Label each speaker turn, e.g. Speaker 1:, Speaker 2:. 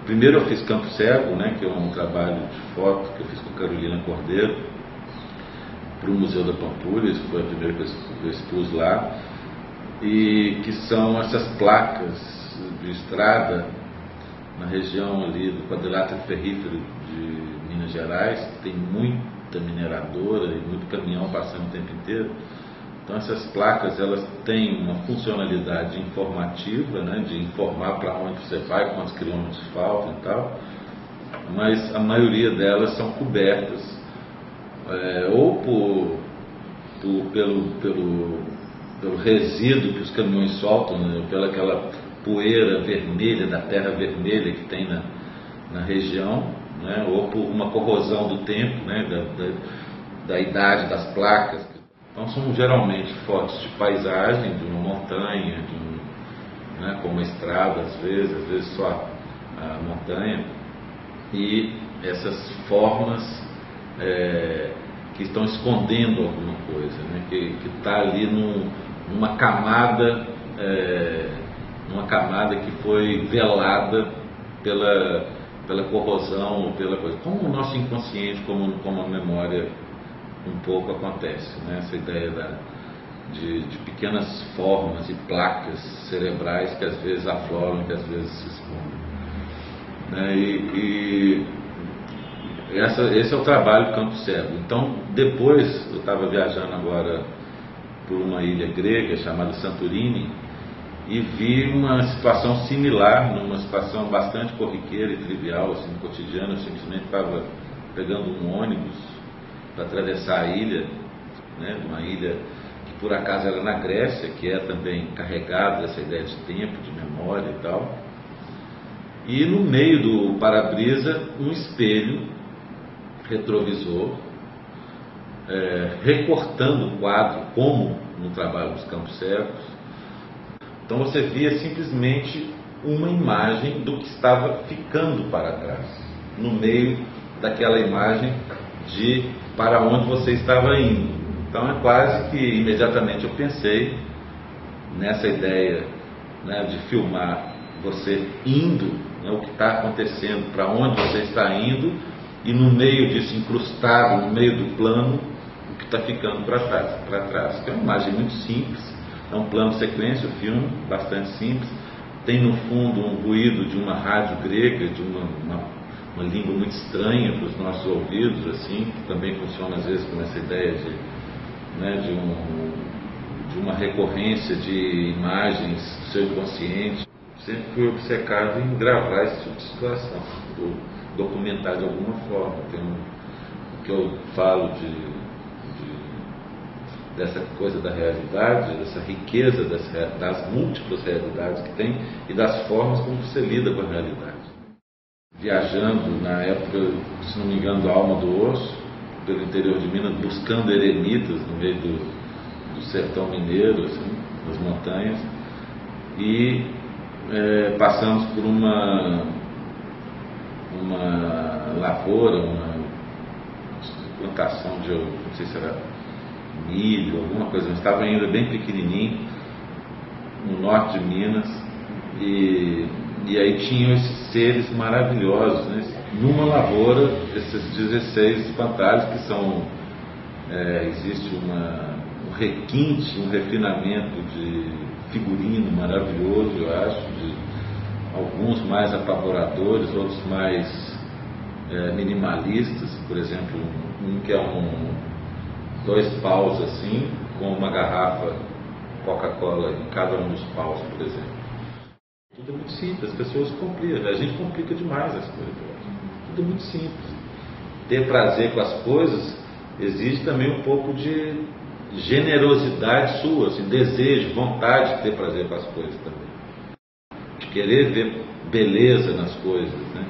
Speaker 1: Primeiro eu fiz Campo Cego, né, que é um trabalho de foto que eu fiz com Carolina Cordeiro para o Museu da Pampulha. Isso foi a primeira que eu expus lá, e que são essas placas de estrada na região ali do quadrilátero ferrífero de Minas Gerais, que tem muita mineradora e muito caminhão passando o tempo inteiro. Então essas placas, elas têm uma funcionalidade informativa, né, de informar para onde você vai, quantos quilômetros faltam e tal, mas a maioria delas são cobertas ou pelo resíduo que os caminhões soltam, né, pela aquela poeira vermelha, da terra vermelha que tem na região, né, ou por uma corrosão do tempo, né, da idade das placas. Então são geralmente fotos de paisagem, de uma montanha, né, com uma estrada às vezes só a montanha, e essas formas que estão escondendo alguma coisa, né, que está ali numa camada que foi velada pela corrosão ou pela coisa. Como o nosso inconsciente, como a memória um pouco acontece, né? Essa ideia de pequenas formas e placas cerebrais que às vezes afloram, que às vezes se escondem, né? Esse é o trabalho do Campo Cego. Então, depois, eu estava viajando agora por uma ilha grega chamada Santorini e vi uma situação similar, numa situação bastante corriqueira e trivial, assim, cotidiana. Eu simplesmente estava pegando um ônibus para atravessar a ilha, né, uma ilha que por acaso era na Grécia, que é também carregada dessa ideia de tempo, de memória e tal. E no meio do para-brisa, um espelho retrovisor, recortando o quadro, como no trabalho dos Campos Cegos. Então você via simplesmente uma imagem do que estava ficando para trás, no meio daquela imagem de para onde você estava indo. Então é quase que imediatamente eu pensei nessa ideia, né, de filmar você indo, né, o que está acontecendo, para onde você está indo, e no meio disso, incrustado no meio do plano, o que está ficando para trás, que é uma imagem muito simples. É um plano sequência, o filme, bastante simples. Tem no fundo um ruído de uma rádio grega, de uma língua muito estranha para os nossos ouvidos, assim, que também funciona às vezes com essa ideia de uma recorrência de imagens do seu inconsciente. Sempre fui obcecado em gravar esse tipo de situação, ou documentar de alguma forma. Tem o que eu falo dessa coisa da realidade, dessa riqueza das múltiplas realidades que tem e das formas como você lida com a realidade. Viajando na época, se não me engano, da Alma do Osso, pelo interior de Minas, buscando eremitas no meio do sertão mineiro, assim, das montanhas, e passamos por uma lavoura, uma plantação de, não sei se era milho, alguma coisa, mas estava ainda bem pequenininho, no norte de Minas, e aí tinham esses seres maravilhosos, né? Numa lavoura, esses 16 espantalhos que são, existe um requinte, um refinamento de figurino maravilhoso, eu acho, de alguns mais apavoradores, outros mais minimalistas. Por exemplo, um que é dois paus assim, com uma garrafa Coca-Cola em cada um dos paus, por exemplo. Tudo é muito simples, as pessoas complicam, a gente complica demais as coisas. Tudo é muito simples. Ter prazer com as coisas exige também um pouco de generosidade sua, assim, desejo, vontade de ter prazer com as coisas também. De querer ver beleza nas coisas, né?